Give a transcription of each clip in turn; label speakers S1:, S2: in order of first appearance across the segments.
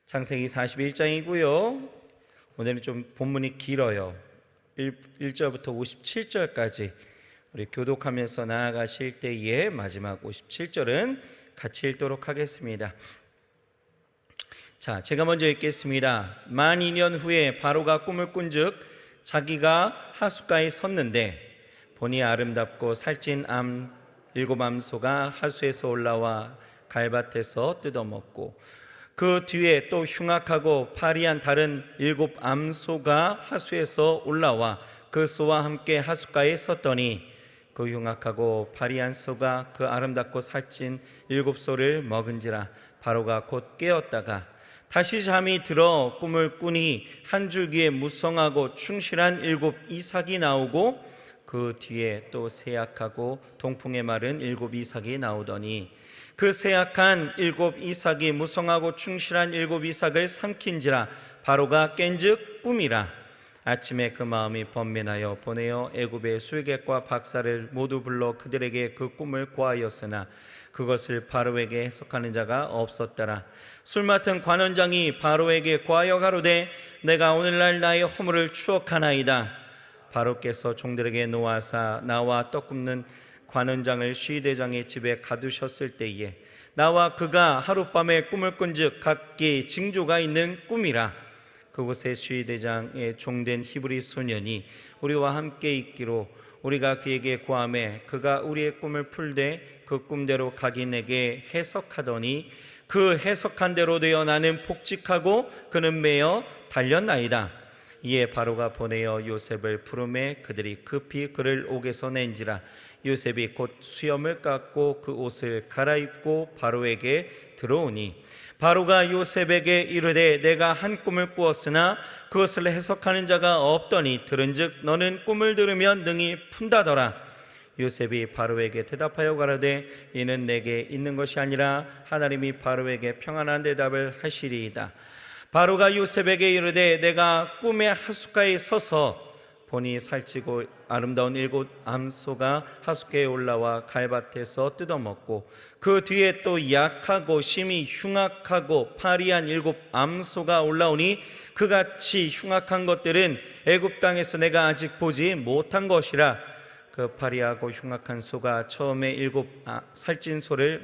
S1: 창세기 41장이고요. 오늘은 좀 본문이 길어요. 1절부터 57절까지 우리 교독하면서 나아가실 때의 마지막 57절은 같이 읽도록 하겠습니다. 자, 제가 먼저 읽겠습니다. 만 2년 후에 바로가 꿈을 꾼즉 자기가 하숫가에 섰는데 보니 아름답고 살찐 일곱 암소가 하수에서 올라와 갈밭에서 뜯어먹고 그 뒤에 또 흉악하고 파리한 다른 7 암소가 하수에서 올라와 그 소와 함께 하숫가에 섰더니 그 흉악하고 파리한 소가 그 아름답고 살찐 7 소를 먹은지라. 바로가 곧 깨었다가 다시 잠이 들어 꿈을 꾸니 한 줄기에 무성하고 충실한 7 이삭이 나오고 그 뒤에 또 세약하고 동풍에 마른 7 이삭이 나오더니 그 세약한 7 이삭이 무성하고 충실한 7 이삭을 삼킨지라. 바로가 깬즉 꿈이라. 아침에 그 마음이 번민하여 보내어 애굽의 술객과 박사를 모두 불러 그들에게 그 꿈을 고하였으나 그것을 바로에게 해석하는 자가 없었더라. 술 맡은 관원장이 바로에게 고하여 가로되 내가 오늘날 나의 허물을 추억하나이다. 바로께서 종들에게 놓아사 나와 떡 굽는 관원장을 시대장의 집에 가두셨을 때에 나와 그가 하룻밤에 꿈을 꾼즉 각기 징조가 있는 꿈이라. 그곳에 시대장의 종된 히브리 소년이 우리와 함께 있기로 우리가 그에게 고하매 그가 우리의 꿈을 풀되 그 꿈대로 각인에게 해석하더니 그 해석한 대로 되어 나는 복직하고 그는 매어 달렸나이다. 이에 바로가 보내어 요셉을 부르매 그들이 급히 그를 옥에서 낸지라. 요셉이 곧 수염을 깎고 그 옷을 갈아입고 바로에게 들어오니 바로가 요셉에게 이르되 내가 한 꿈을 꾸었으나 그것을 해석하는 자가 없더니 들은즉 너는 꿈을 들으면 능히 푼다더라. 요셉이 바로에게 대답하여 가로되 이는 내게 있는 것이 아니라 하나님이 바로에게 평안한 대답을 하시리이다. 바로가 요셉에게 이르되 내가 꿈의 하숫가에 서서 보니 살찌고 아름다운 7 암소가 하숫가에 올라와 갈밭에서 뜯어먹고 그 뒤에 또 약하고 심히 흉악하고 파리한 7 암소가 올라오니 그같이 흉악한 것들은 애굽 땅에서 내가 아직 보지 못한 것이라. 그 파리하고 흉악한 소가 처음에 7 살찐 소를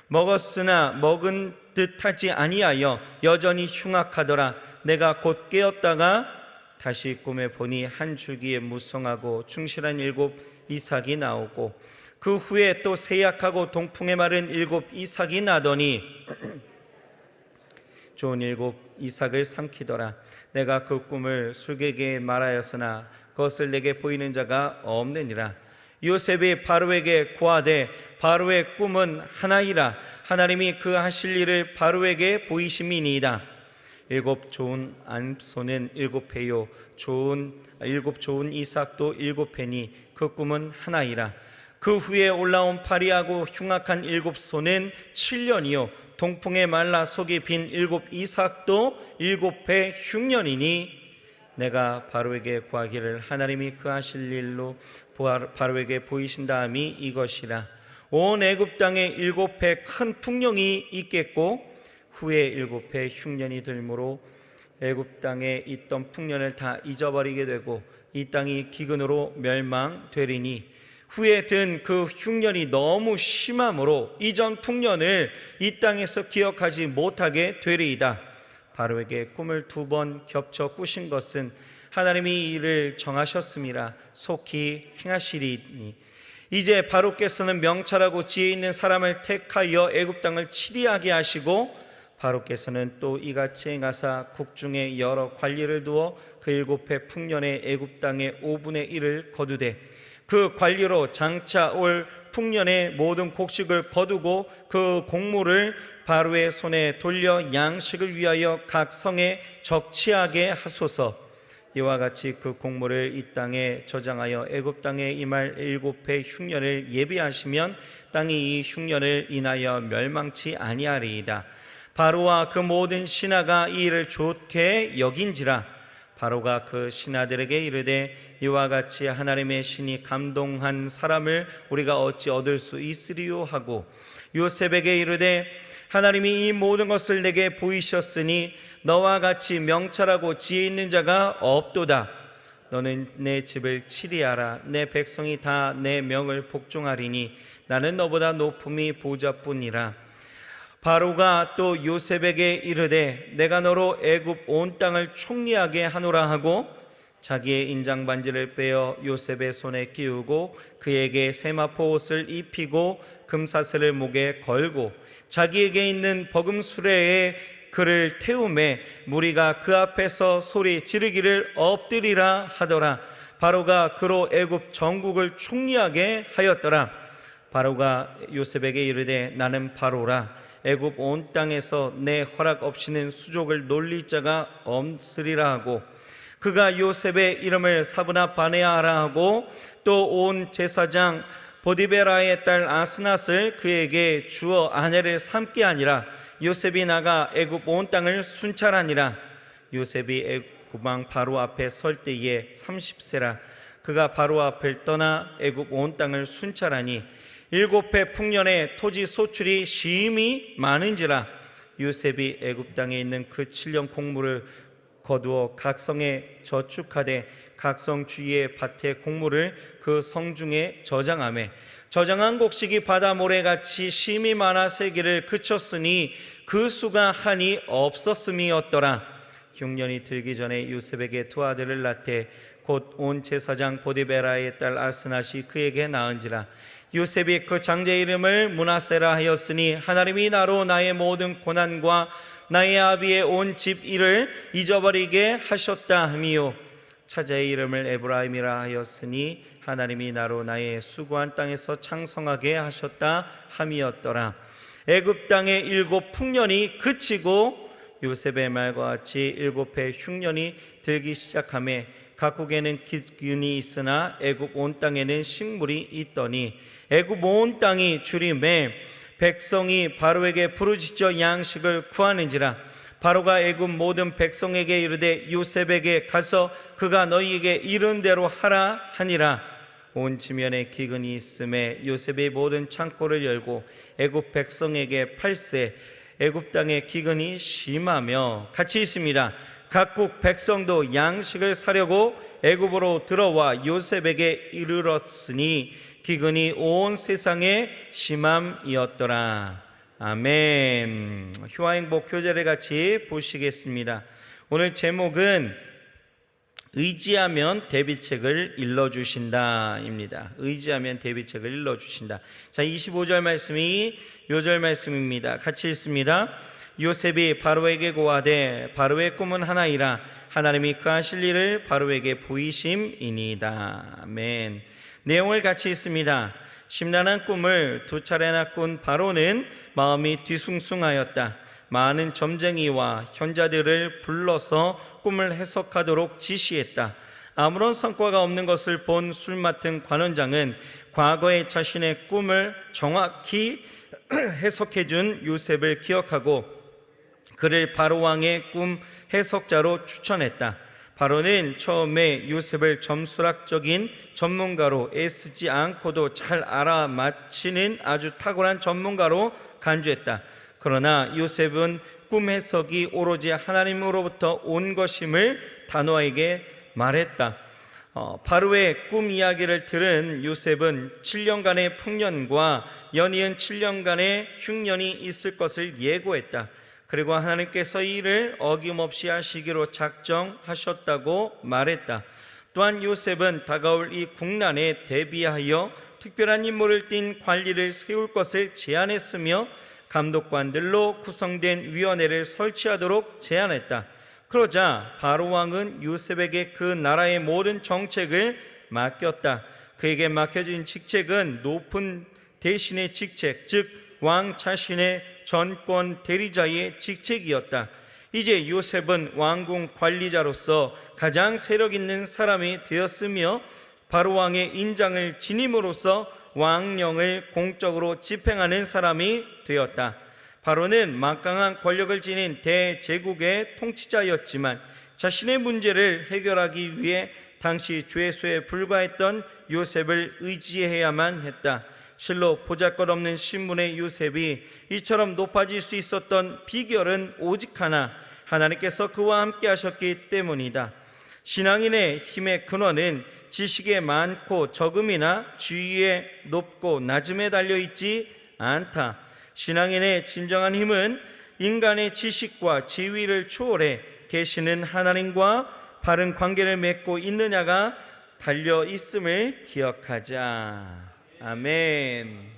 S1: 먹었으나 먹은 듯하지 아니하여 여전히 흉악하더라. 내가 곧 깨었다가 다시 꿈에 보니 한 줄기에 무성하고 충실한 7 이삭이 나오고 그 후에 또 세약하고 동풍에 마른 7 이삭이 나더니 좋은 7 이삭을 삼키더라. 내가 그 꿈을 술객에게 말하였으나 그것을 내게 보이는 자가 없느니라. 요셉이 바로에게 고하되 바로의 꿈은 하나이라. 하나님이 그 하실 일을 바로에게 보이심이니이다. 7 좋은 암소는 7 회요 7 좋은 이삭도 7 회니 그 꿈은 하나이라. 그 후에 올라온 파리하고 흉악한 7 소는 7년이요 동풍에 말라 속이 빈 7 이삭도 7 회 흉년이니 내가 바로에게 구하기를 하나님이 그 하실 일로 바로에게 보이신 다음이 이것이라. 온 애굽 땅에 7 회 큰 풍령이 있겠고 후에 7 회 흉년이 들므로 애굽 땅에 있던 풍년을 다 잊어버리게 되고 이 땅이 기근으로 멸망되리니 후에 든 그 흉년이 너무 심함으로 이전 풍년을 이 땅에서 기억하지 못하게 되리이다. 바로에게 꿈을 2번 겹쳐 꾸신 것은 하나님이 이를 정하셨음이라. 속히 행하시리니 이제 바로께서는 명철하고 지혜 있는 사람을 택하여 애굽 땅을 치리하게 하시고 바로께서는 또 이같이 행하사 국중에 여러 관리를 두어 그 7 회 풍년의 애굽 땅의 5분의 1을 거두되 그 관리로 장차 올 풍년의 모든 곡식을 거두고 그 곡물을 바로의 손에 돌려 양식을 위하여 각 성에 적치하게 하소서. 이와 같이 그 곡물을 이 땅에 저장하여 애굽 땅에 임할 7 회 흉년을 예비하시면 땅이 이 흉년을 인하여 멸망치 아니하리이다. 바로와 그 모든 신하가 이 일을 좋게 여긴지라. 바로가 그 신하들에게 이르되 이와 같이 하나님의 신이 감동한 사람을 우리가 어찌 얻을 수 있으리요 하고 요셉에게 이르되 하나님이 이 모든 것을 내게 보이셨으니 너와 같이 명철하고 지혜 있는 자가 없도다. 너는 내 집을 치리하라. 내 백성이 다 내 명을 복종하리니 나는 너보다 높음이 보좌뿐이라. 바로가 또 요셉에게 이르되 내가 너로 애굽 온 땅을 총리하게 하노라 하고 자기의 인장 반지를 빼어 요셉의 손에 끼우고 그에게 세마포 옷을 입히고 금사슬을 목에 걸고 자기에게 있는 버금 수레에 그를 태우매 무리가 그 앞에서 소리 지르기를 엎드리라 하더라. 바로가 그로 애굽 전국을 총리하게 하였더라. 바로가 요셉에게 이르되 나는 바로라. 애굽 온 땅에서 내 허락 없이는 수족을 놀릴 자가 없으리라 하고 그가 요셉의 이름을 사브나 바네아라 하고 또 온 제사장 보디베라의 딸 아스낫을 그에게 주어 아내를 삼게 하니라. 요셉이 나가 애굽 온 땅을 순찰하니라. 요셉이 애굽 왕 바로 앞에 설 때에 30세라. 그가 바로 앞을 떠나 애굽 온 땅을 순찰하니 7해 풍년에 토지 소출이 심히 많은지라. 요셉이 애굽 땅에 있는 그 7년 곡물을 거두어 각 성에 저축하되 각 성 주위의 밭의 곡물을 그 성중에 저장하매 저장한 곡식이 바다 모래같이 심히 많아 세기를 그쳤으니 그 수가 한이 없었음이었더라. 흉년이 들기 전에 요셉에게 두 아들을 낳되 곧 온 제사장 보디베라의 딸 아스낫이 그에게 낳은지라. 요셉이 그 장제 이름을 므낫세라 하였으니 하나님이 나로 나의 모든 고난과 나의 아비의 온 집 일을 잊어버리게 하셨다 함이요 차자의 이름을 에브라임이라 하였으니 하나님이 나로 나의 수고한 땅에서 창성하게 하셨다 함이었더라. 애굽 땅의 7 풍년이 그치고 요셉의 말과 같이 7해 흉년이 들기 시작하매 각국에는 기근이 있으나 애굽 온 땅에는 식물이 있더니 애굽 온 땅이 주림에 백성이 바로에게 부르짖어 양식을 구하는지라. 바로가 애굽 모든 백성에게 이르되 요셉에게 가서 그가 너희에게 이른 대로 하라 하니라. 온 지면에 기근이 있음에 요셉이 모든 창고를 열고 애굽 백성에게 팔세. 애굽 땅에 기근이 심하며 같이 있습니다. 각국 백성도 양식을 사려고 애굽으로 들어와 요셉에게 이르렀으니 기근이 온 세상에 심함이었더라. 아멘. 효화행복 교제를 같이 보시겠습니다. 오늘 제목은 의지하면 대비책을 일러주신다입니다. 의지하면 대비책을 일러주신다. 자, 25절 말씀이 요절 말씀입니다. 같이 읽습니다. 요셉이 바로에게 고하되 바로의 꿈은 하나이라. 하나님이 그 하실 일을 바로에게 보이심이니이다. 아멘. 내용을 같이 읽습니다. 심란한 꿈을 2차례나 꾼 바로는 마음이 뒤숭숭하였다. 많은 점쟁이와 현자들을 불러서 꿈을 해석하도록 지시했다. 아무런 성과가 없는 것을 본 술 맡은 관원장은 과거에 자신의 꿈을 정확히 해석해 준 요셉을 기억하고 그를 바로 왕의 꿈 해석자로 추천했다. 바로는 처음에 요셉을 점수학적인 전문가로 애쓰지 않고도 잘 알아맞히는 아주 탁월한 전문가로 간주했다. 그러나 요셉은 꿈 해석이 오로지 하나님으로부터 온 것임을 단호하게 말했다. 바로의 꿈 이야기를 들은 요셉은 7년간의 풍년과 연이은 7년간의 흉년이 있을 것을 예고했다. 그리고 하나님께서 이 일을 어김없이 하시기로 작정하셨다고 말했다. 또한 요셉은 다가올 이 국난에 대비하여 특별한 임무를 띈 관리를 세울 것을 제안했으며 감독관들로 구성된 위원회를 설치하도록 제안했다. 그러자 바로 왕은 요셉에게 그 나라의 모든 정책을 맡겼다. 그에게 맡겨진 직책은 높은 대신의 직책, 즉 왕 자신의 전권 대리자의 직책이었다. 이제 요셉은 왕궁 관리자로서 가장 세력 있는 사람이 되었으며 바로 왕의 인장을 지님으로써 왕령을 공적으로 집행하는 사람이 되었다. 바로는 막강한 권력을 지닌 대제국의 통치자였지만 자신의 문제를 해결하기 위해 당시 죄수에 불과했던 요셉을 의지해야만 했다. 실로 보잘것없는 신분의 요셉이 이처럼 높아질 수 있었던 비결은 오직 하나, 하나님께서 그와 함께 하셨기 때문이다. 신앙인의 힘의 근원은 지식의 많고 적음이나 지위의 높고 낮음에 달려있지 않다. 신앙인의 진정한 힘은 인간의 지식과 지위를 초월해 계시는 하나님과 바른 관계를 맺고 있느냐가 달려있음을 기억하자. 아멘.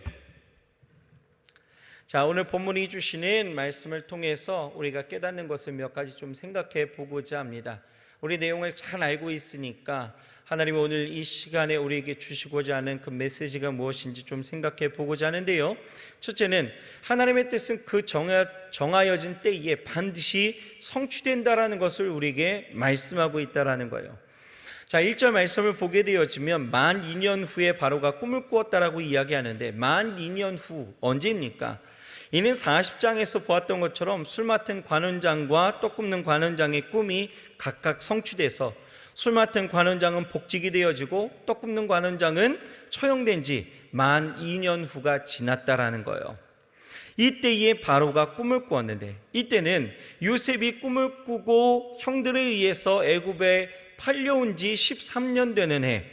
S1: 자, 오늘 본문이 주시는 말씀을 통해서 우리가 깨닫는 것을 몇 가지 좀 생각해 보고자 합니다. 우리 내용을 잘 알고 있으니까 하나님이 오늘 이 시간에 우리에게 주시고자 하는 그 메시지가 무엇인지 좀 생각해 보고자 하는데요. 첫째는 하나님의 뜻은 그 정하여진 때에 반드시 성취된다라는 것을 우리에게 말씀하고 있다라는 거예요. 자, 1절 말씀을 보게 되어지면 만 2년 후에 바로가 꿈을 꾸었다라고 이야기하는데, 만 2년 후 언제입니까? 이는 40장에서 보았던 것처럼 술 맡은 관원장과 떡 굽는 관원장의 꿈이 각각 성취돼서 술 맡은 관원장은 복직이 되어지고 떡 굽는 관원장은 처형된 지 만 2년 후가 지났다라는 거예요. 이때에 바로가 꿈을 꾸었는데, 이때는 요셉이 꿈을 꾸고 형들에 의해서 애굽에 팔려온 지 13년 되는 해,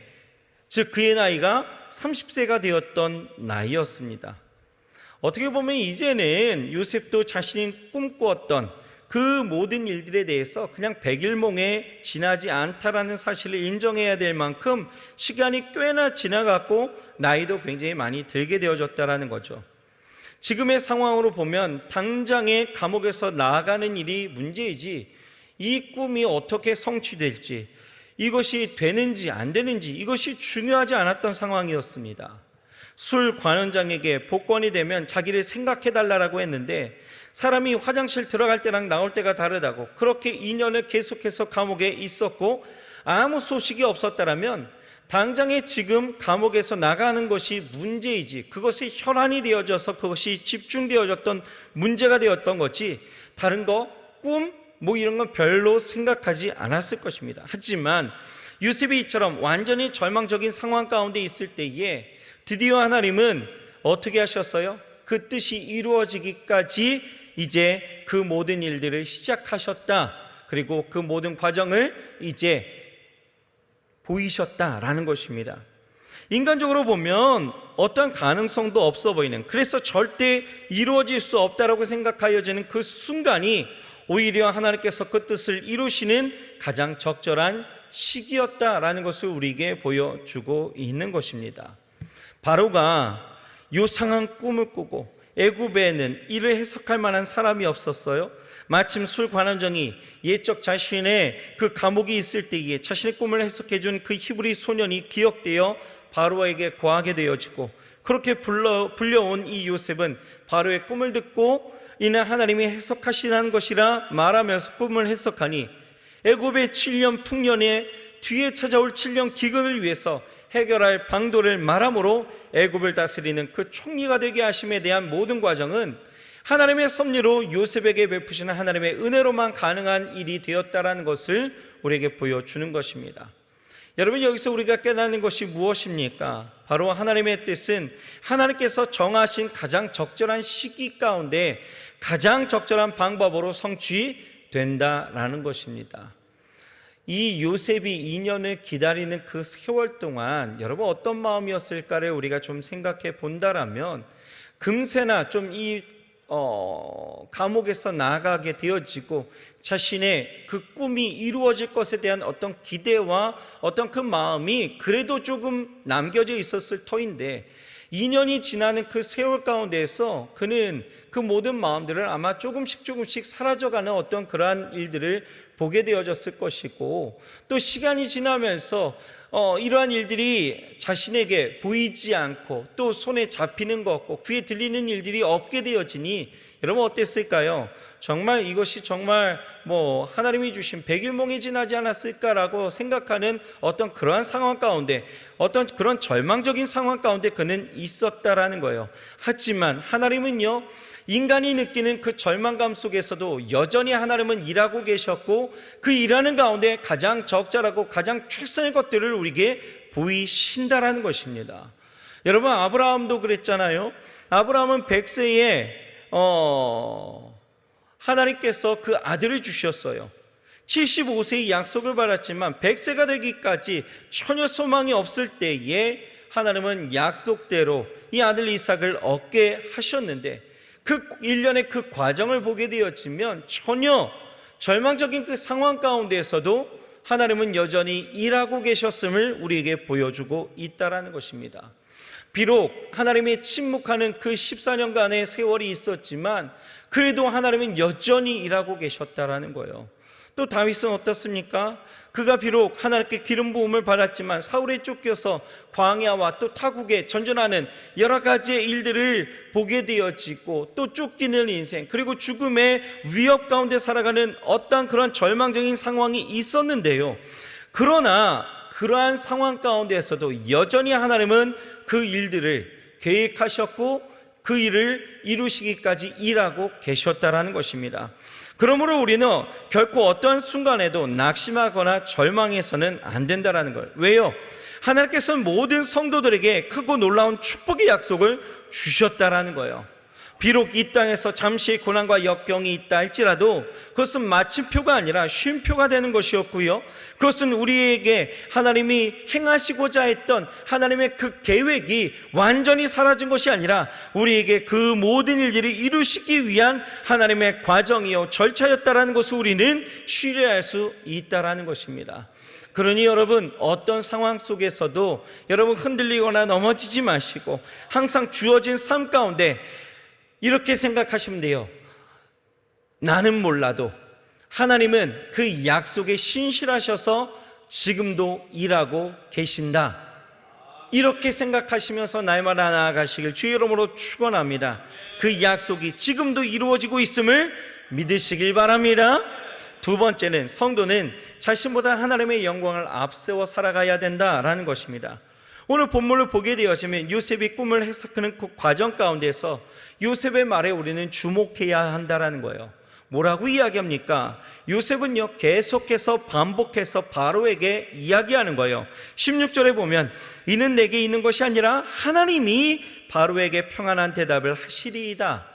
S1: 즉 그의 나이가 30세가 되었던 나이였습니다. 어떻게 보면 이제는 요셉도 자신이 꿈꾸었던 그 모든 일들에 대해서 그냥 백일몽에 지나지 않다라는 사실을 인정해야 될 만큼 시간이 꽤나 지나갔고 나이도 굉장히 많이 들게 되어졌다라는 거죠. 지금의 상황으로 보면 당장에 감옥에서 나아가는 일이 문제이지, 이 꿈이 어떻게 성취될지, 이것이 되는지 안 되는지, 이것이 중요하지 않았던 상황이었습니다. 술 관원장에게 복권이 되면 자기를 생각해달라고 했는데, 사람이 화장실 들어갈 때랑 나올 때가 다르다고, 그렇게 2년을 계속해서 감옥에 있었고 아무 소식이 없었다라면 당장에 지금 감옥에서 나가는 것이 문제이지, 그것이 혈안이 되어져서 그것이 집중되어졌던 문제가 되었던 거지, 다른 거, 꿈, 이런 건 별로 생각하지 않았을 것입니다. 하지만 요셉이 이처럼 완전히 절망적인 상황 가운데 있을 때에 드디어 하나님은 어떻게 하셨어요? 그 뜻이 이루어지기까지 이제 그 모든 일들을 시작하셨다. 그리고 그 모든 과정을 이제 보이셨다라는 것입니다. 인간적으로 보면 어떤 가능성도 없어 보이는, 그래서 절대 이루어질 수 없다라고 생각하여지는 그 순간이 오히려 하나님께서 그 뜻을 이루시는 가장 적절한 시기였다라는 것을 우리에게 보여주고 있는 것입니다. 바로가 요상한 꿈을 꾸고 애굽에는 이를 해석할 만한 사람이 없었어요. 마침 술 관원장이 옛적 자신의 그 감옥이 있을 때에 자신의 꿈을 해석해 준 그 히브리 소년이 기억되어 바로에게 고하게 되어지고, 그렇게 불려온 이 요셉은 바로의 꿈을 듣고 이는 하나님이 해석하시라는 것이라 말하면서 꿈을 해석하니, 애굽의 7년 풍년에 뒤에 찾아올 7년 기근을 위해서 해결할 방도를 말함으로 애굽을 다스리는 그 총리가 되게 하심에 대한 모든 과정은 하나님의 섭리로 요셉에게 베푸시는 하나님의 은혜로만 가능한 일이 되었다라는 것을 우리에게 보여주는 것입니다. 여러분, 여기서 우리가 깨닫는 것이 무엇입니까? 바로 하나님의 뜻은 하나님께서 정하신 가장 적절한 시기 가운데 가장 적절한 방법으로 성취된다라는 것입니다. 이 요셉이 2년을 기다리는 그 세월 동안 여러분 어떤 마음이었을까를 우리가 좀 생각해 본다라면, 금세나 좀 이 감옥에서 나가게 되어지고 자신의 그 꿈이 이루어질 것에 대한 어떤 기대와 어떤 그 마음이 그래도 조금 남겨져 있었을 터인데, 2년이 지나는 그 세월 가운데에서 그는 그 모든 마음들을 아마 조금씩 사라져가는 어떤 그러한 일들을 보게 되어졌을 것이고, 또 시간이 지나면서 이러한 일들이 자신에게 보이지 않고 또 손에 잡히는 것 없고 귀에 들리는 일들이 없게 되어지니 여러분 어땠을까요? 정말 이것이 정말 하나님이 주신 백일몽이 지나지 않았을까라고 생각하는 어떤 그러한 상황 가운데, 어떤 그런 절망적인 상황 가운데 그는 있었다라는 거예요. 하지만 하나님은요, 인간이 느끼는 그 절망감 속에서도 여전히 하나님은 일하고 계셨고, 그 일하는 가운데 가장 적절하고 가장 최선의 것들을 우리에게 보이신다라는 것입니다. 여러분, 아브라함도 그랬잖아요. 아브라함은 100세에 하나님께서 그 아들을 주셨어요. 75세의 약속을 받았지만 100세가 되기까지 전혀 소망이 없을 때에 하나님은 약속대로 이 아들 이삭을 얻게 하셨는데, 그 일련의 그 과정을 보게 되었지만 전혀 절망적인 그 상황 가운데에서도 하나님은 여전히 일하고 계셨음을 우리에게 보여주고 있다라는 것입니다. 비록 하나님의 침묵하는 그 14년간의 세월이 있었지만 그래도 하나님은 여전히 일하고 계셨다라는 거예요. 또 다윗은 어떻습니까? 그가 비록 하나님께 기름 부음을 받았지만 사울에 쫓겨서 광야와 또 타국에 전전하는 여러 가지의 일들을 보게 되어지고, 또 쫓기는 인생, 그리고 죽음의 위협 가운데 살아가는 어떤 그런 절망적인 상황이 있었는데요. 그러나 그러한 상황 가운데에서도 여전히 하나님은 그 일들을 계획하셨고 그 일을 이루시기까지 일하고 계셨다라는 것입니다. 그러므로 우리는 결코 어떤 순간에도 낙심하거나 절망해서는 안 된다라는 거예요. 왜요? 하나님께서는 모든 성도들에게 크고 놀라운 축복의 약속을 주셨다라는 거예요. 비록 이 땅에서 잠시의 고난과 역경이 있다 할지라도 그것은 마침표가 아니라 쉼표가 되는 것이었고요, 그것은 우리에게 하나님이 행하시고자 했던 하나님의 그 계획이 완전히 사라진 것이 아니라 우리에게 그 모든 일들을 이루시기 위한 하나님의 과정이요 절차였다라는 것을 우리는 신뢰할 수 있다라는 것입니다. 그러니 여러분, 어떤 상황 속에서도 여러분 흔들리거나 넘어지지 마시고 항상 주어진 삶 가운데 이렇게 생각하시면 돼요. 나는 몰라도 하나님은 그 약속에 신실하셔서 지금도 일하고 계신다. 이렇게 생각하시면서 날마다 나아가시길 주의 이름으로 축원합니다. 그 약속이 지금도 이루어지고 있음을 믿으시길 바랍니다. 두 번째는 성도는 자신보다 하나님의 영광을 앞세워 살아가야 된다라는 것입니다. 오늘 본문을 보게 되어지면 요셉이 꿈을 해석하는 그 과정 가운데서 요셉의 말에 우리는 주목해야 한다라는 거예요. 뭐라고 이야기합니까? 요셉은요 계속해서 반복해서 바로에게 이야기하는 거예요. 16절에 보면 이는 내게 있는 것이 아니라 하나님이 바로에게 평안한 대답을 하시리이다.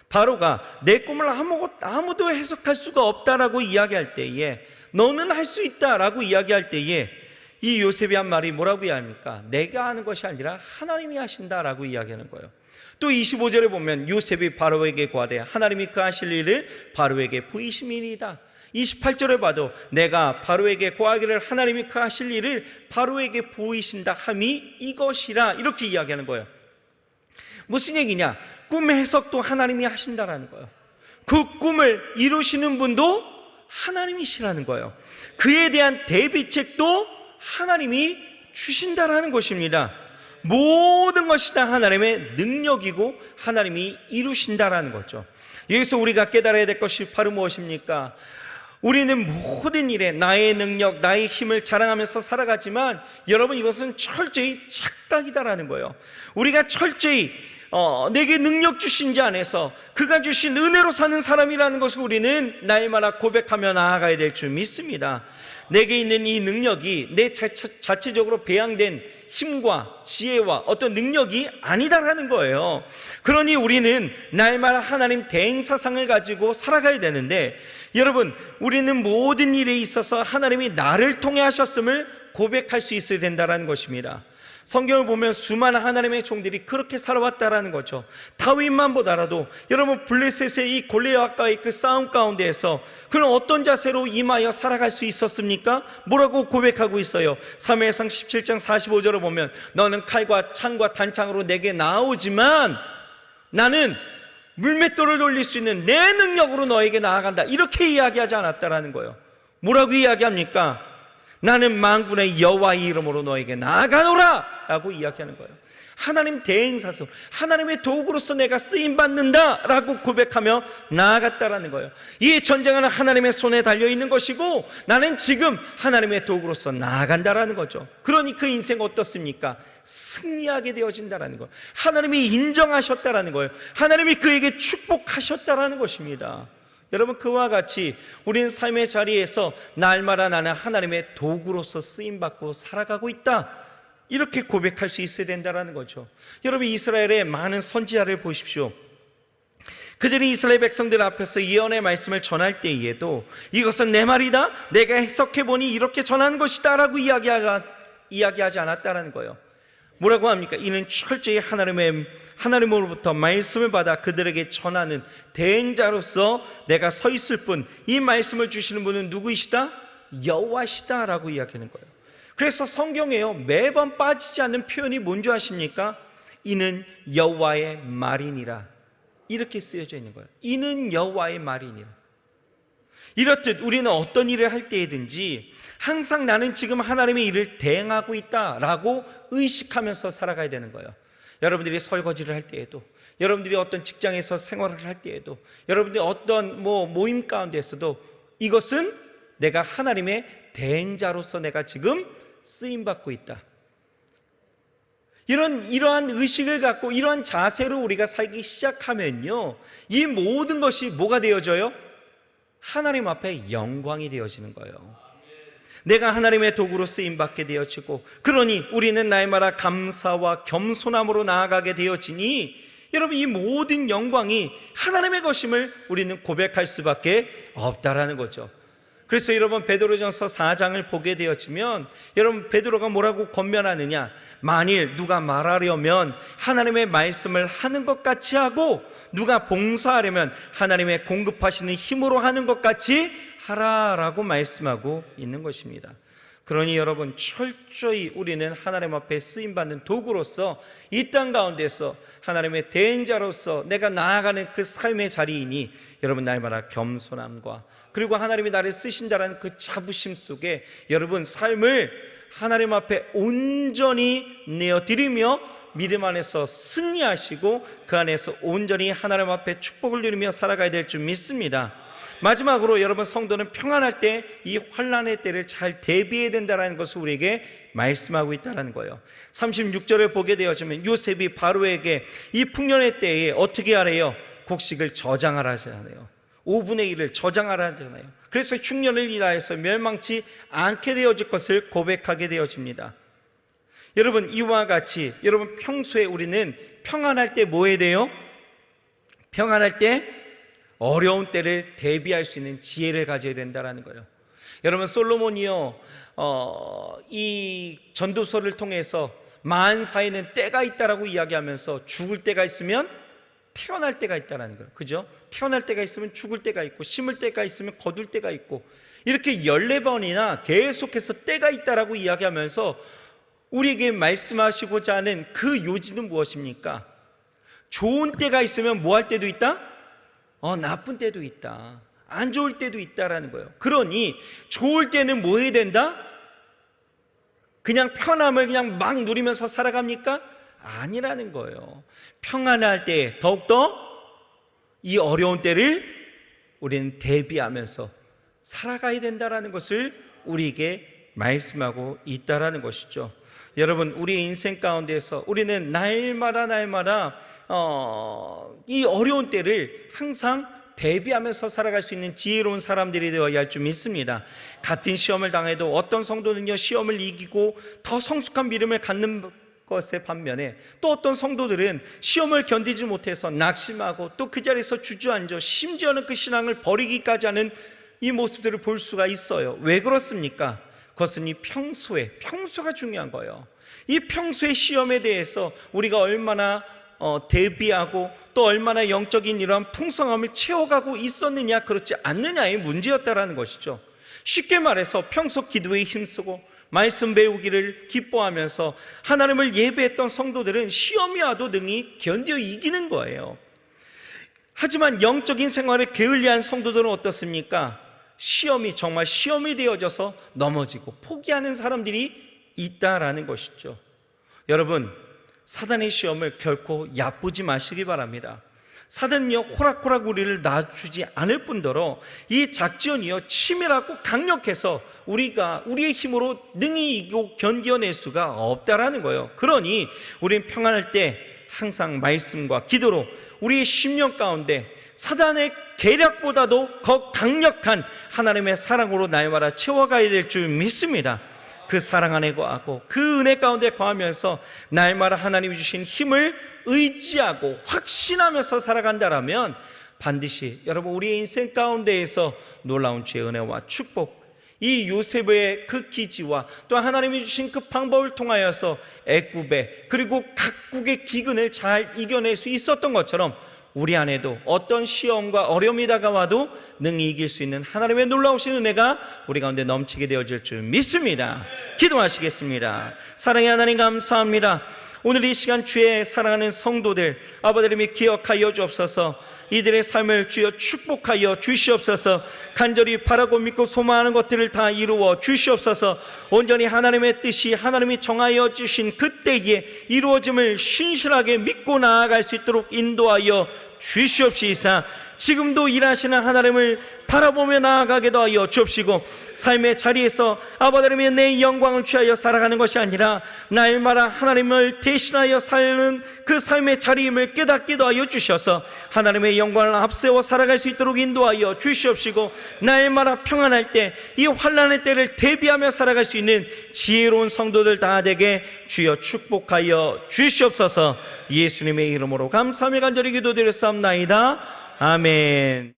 S1: 바로가 내 꿈을 아무도 해석할 수가 없다라고 이야기할 때에, 너는 할 수 있다라고 이야기할 때에 이 요셉이 한 말이 뭐라고 이야기합니까? 내가 하는 것이 아니라 하나님이 하신다라고 이야기하는 거예요. 또 25절에 보면 요셉이 바로에게 고하되 하나님이 그 하실 일을 바로에게 보이심이니이다. 28절에 봐도 내가 바로에게 고하기를 하나님이 그 하실 일을 바로에게 보이신다 함이 이것이라, 이렇게 이야기하는 거예요. 무슨 얘기냐? 꿈의 해석도 하나님이 하신다라는 거예요. 그 꿈을 이루시는 분도 하나님이시라는 거예요. 그에 대한 대비책도 하나님이 주신다라는 것입니다. 모든 것이 다 하나님의 능력이고 하나님이 이루신다라는 거죠. 여기서 우리가 깨달아야 될 것이 바로 무엇입니까? 우리는 모든 일에 나의 능력, 나의 힘을 자랑하면서 살아가지만 여러분, 이것은 철저히 착각이다라는 거예요. 우리가 철저히 내게 능력 주신 자 안에서 그가 주신 은혜로 사는 사람이라는 것을 우리는 날마다 고백하며 나아가야 될 줄 믿습니다. 내게 있는 이 능력이 내 자체적으로 배양된 힘과 지혜와 어떤 능력이 아니다라는 거예요. 그러니 우리는 날마다 하나님 대행사상을 가지고 살아가야 되는데, 여러분, 우리는 모든 일에 있어서 하나님이 나를 통해 하셨음을 고백할 수 있어야 된다는 것입니다. 성경을 보면 수많은 하나님의 종들이 그렇게 살아왔다라는 거죠. 다윗만 보더라도 여러분, 블레셋의 이 골리앗과의 그 싸움 가운데에서 그는 어떤 자세로 임하여 살아갈 수 있었습니까? 뭐라고 고백하고 있어요? 사무엘상 17장 45절을 보면 너는 칼과 창과 단창으로 내게 나아오지만 나는 물맷돌을 돌릴 수 있는 내 능력으로 너에게 나아간다, 이렇게 이야기하지 않았다라는 거예요. 뭐라고 이야기합니까? 나는 만군의 여호와의 이름으로 너에게 나아가노라 라고 이야기하는 거예요. 하나님 대행사서, 하나님의 도구로서 내가 쓰임받는다 라고 고백하며 나아갔다라는 거예요. 이 전쟁은 하나님의 손에 달려있는 것이고 나는 지금 하나님의 도구로서 나아간다라는 거죠. 그러니 그 인생 어떻습니까? 승리하게 되어진다라는 거예요. 하나님이 인정하셨다라는 거예요. 하나님이 그에게 축복하셨다라는 것입니다. 여러분, 그와 같이 우리는 삶의 자리에서 날마다 나는 하나님의 도구로서 쓰임받고 살아가고 있다, 이렇게 고백할 수 있어야 된다는 거죠. 여러분, 이스라엘의 많은 선지자를 보십시오. 그들이 이스라엘 백성들 앞에서 예언의 말씀을 전할 때에도 이것은 내 말이다, 내가 해석해보니 이렇게 전하는 것이다 라고 이야기하지 않았다는 거예요. 뭐라고 합니까? 이는 철저히 하나님으로부터 말씀을 받아 그들에게 전하는 대행자로서 내가 서 있을 뿐, 이 말씀을 주시는 분은 누구이시다? 여호와시다 라고 이야기하는 거예요. 그래서 성경에요, 매번 빠지지 않는 표현이 뭔지 아십니까? 이는 여호와의 말이니라, 이렇게 쓰여져 있는 거예요. 이는 여호와의 말이니라. 이렇듯 우리는 어떤 일을 할 때에든지 항상 나는 지금 하나님의 일을 대행하고 있다라고 의식하면서 살아가야 되는 거예요. 여러분들이 설거지를 할 때에도, 여러분들이 어떤 직장에서 생활을 할 때에도, 여러분들이 어떤 모임 가운데서도 이것은 내가 하나님의 대행자로서 내가 지금 쓰임받고 있다, 이러한 의식을 갖고 이러한 자세로 우리가 살기 시작하면요, 이 모든 것이 뭐가 되어져요? 하나님 앞에 영광이 되어지는 거예요. 내가 하나님의 도구로 쓰임받게 되어지고, 그러니 우리는 날마다 감사와 겸손함으로 나아가게 되어지니, 여러분, 이 모든 영광이 하나님의 것임을 우리는 고백할 수밖에 없다라는 거죠. 그래서 여러분, 베드로전서 4장을 보게 되어지면 여러분, 베드로가 뭐라고 권면하느냐? 만일 누가 말하려면 하나님의 말씀을 하는 것 같이 하고, 누가 봉사하려면 하나님의 공급하시는 힘으로 하는 것 같이 하라라고 말씀하고 있는 것입니다. 그러니 여러분, 철저히 우리는 하나님 앞에 쓰임받는 도구로서 이 땅 가운데서 하나님의 대행자로서 내가 나아가는 그 삶의 자리이니, 여러분, 날마다 겸손함과 그리고 하나님이 나를 쓰신다는 그 자부심 속에 여러분, 삶을 하나님 앞에 온전히 내어드리며 믿음 안에서 승리하시고 그 안에서 온전히 하나님 앞에 축복을 누리며 살아가야 될 줄 믿습니다. 마지막으로 여러분, 성도는 평안할 때 이 환난의 때를 잘 대비해야 된다는 것을 우리에게 말씀하고 있다는 거예요. 36절을 보게 되어지면 요셉이 바로에게 이 풍년의 때에 어떻게 하래요? 곡식을 저장하라잖아요. 5분의 1을 저장하라잖아요. 그래서 흉년을 인하여서 멸망치 않게 되어질 것을 고백하게 되어집니다. 여러분, 이와 같이 여러분, 평소에 우리는 평안할 때 뭐 해야 돼요? 평안할 때 어려운 때를 대비할 수 있는 지혜를 가져야 된다는 거예요. 여러분, 솔로몬이요, 이 전도서를 통해서 만사에는 때가 있다라고 이야기하면서 죽을 때가 있으면 태어날 때가 있다는 거예요. 그죠? 태어날 때가 있으면 죽을 때가 있고, 심을 때가 있으면 거둘 때가 있고, 이렇게 14번이나 계속해서 때가 있다라고 이야기하면서 우리에게 말씀하시고자 하는 그 요지는 무엇입니까? 좋은 때가 있으면 뭐 할 때도 있다? 나쁜 때도 있다, 안 좋을 때도 있다라는 거예요. 그러니 좋을 때는 뭐 해야 된다? 그냥 편함을 그냥 막 누리면서 살아갑니까? 아니라는 거예요. 평안할 때 더욱더 이 어려운 때를 우리는 대비하면서 살아가야 된다라는 것을 우리에게 말씀하고 있다라는 것이죠. 여러분, 우리 인생 가운데서 우리는 날마다 이 어려운 때를 항상 대비하면서 살아갈 수 있는 지혜로운 사람들이 되어야 할 줄 믿습니다. 같은 시험을 당해도 어떤 성도는요, 시험을 이기고 더 성숙한 믿음을 갖는 것의 반면에 또 어떤 성도들은 시험을 견디지 못해서 낙심하고 또 그 자리에서 주저앉아 심지어는 그 신앙을 버리기까지 하는 이 모습들을 볼 수가 있어요. 왜 그렇습니까? 그것은 이 평소가 중요한 거예요. 이 평소의 시험에 대해서 우리가 얼마나 대비하고 또 얼마나 영적인 이러한 풍성함을 채워가고 있었느냐, 그렇지 않느냐의 문제였다라는 것이죠. 쉽게 말해서 평소 기도에 힘쓰고 말씀 배우기를 기뻐하면서 하나님을 예배했던 성도들은 시험이 와도 능히 견뎌 이기는 거예요. 하지만 영적인 생활을 게을리한 성도들은 어떻습니까? 시험이 정말 시험이 되어져서 넘어지고 포기하는 사람들이 있다라는 것이죠. 여러분, 사단의 시험을 결코 얕보지 마시기 바랍니다. 사단은요, 호락호락 우리를 놔주지 않을 뿐더러 이 작전이요, 치밀하고 강력해서 우리가 우리의 힘으로 능히 이기고 견뎌낼 수가 없다라는 거예요. 그러니 우린 평안할 때 항상 말씀과 기도로 우리의 심령 가운데 사단의 계략보다도 더 강력한 하나님의 사랑으로 날마다 채워가야 될 줄 믿습니다. 그 사랑 안에 거하고 그 은혜 가운데 거하면서 날마다 하나님이 주신 힘을 의지하고 확신하면서 살아간다라면 반드시 여러분 우리의 인생 가운데에서 놀라운 주의 은혜와 축복, 이 요셉의 그 기지와 또 하나님이 주신 그 방법을 통하여서 애굽의 그리고 각국의 기근을 잘 이겨낼 수 있었던 것처럼 우리 안에도 어떤 시험과 어려움이 다가와도 능히 이길 수 있는 하나님의 놀라우신 은혜가 우리 가운데 넘치게 되어질 줄 믿습니다. 기도하시겠습니다. 사랑의 하나님 감사합니다. 오늘 이 시간 주의 사랑하는 성도들 아버지 하나님이 기억하여 주옵소서. 이들의 삶을 주여 축복하여 주시옵소서. 간절히 바라고 믿고 소망하는 것들을 다 이루어 주시옵소서. 온전히 하나님의 뜻이 하나님이 정하여 주신 그때에 이루어짐을 신실하게 믿고 나아갈 수 있도록 인도하여 주시옵시사. 지금도 일하시는 하나님을 바라보며 나아가게도 하여 주옵시고, 삶의 자리에서 아버지 하나님의 내 영광을 취하여 살아가는 것이 아니라 날마다 하나님을 대신하여 사는 그 삶의 자리임을 깨닫기도 하여 주셔서 하나님의 영광을 앞세워 살아갈 수 있도록 인도하여 주시옵시고, 날마다 평안할 때 이 환난의 때를 대비하며 살아갈 수 있는 지혜로운 성도들 다 되게 주여 축복하여 주시옵소서. 예수님의 이름으로 감사하며 간절히 기도드렸사옵나이다. 아멘.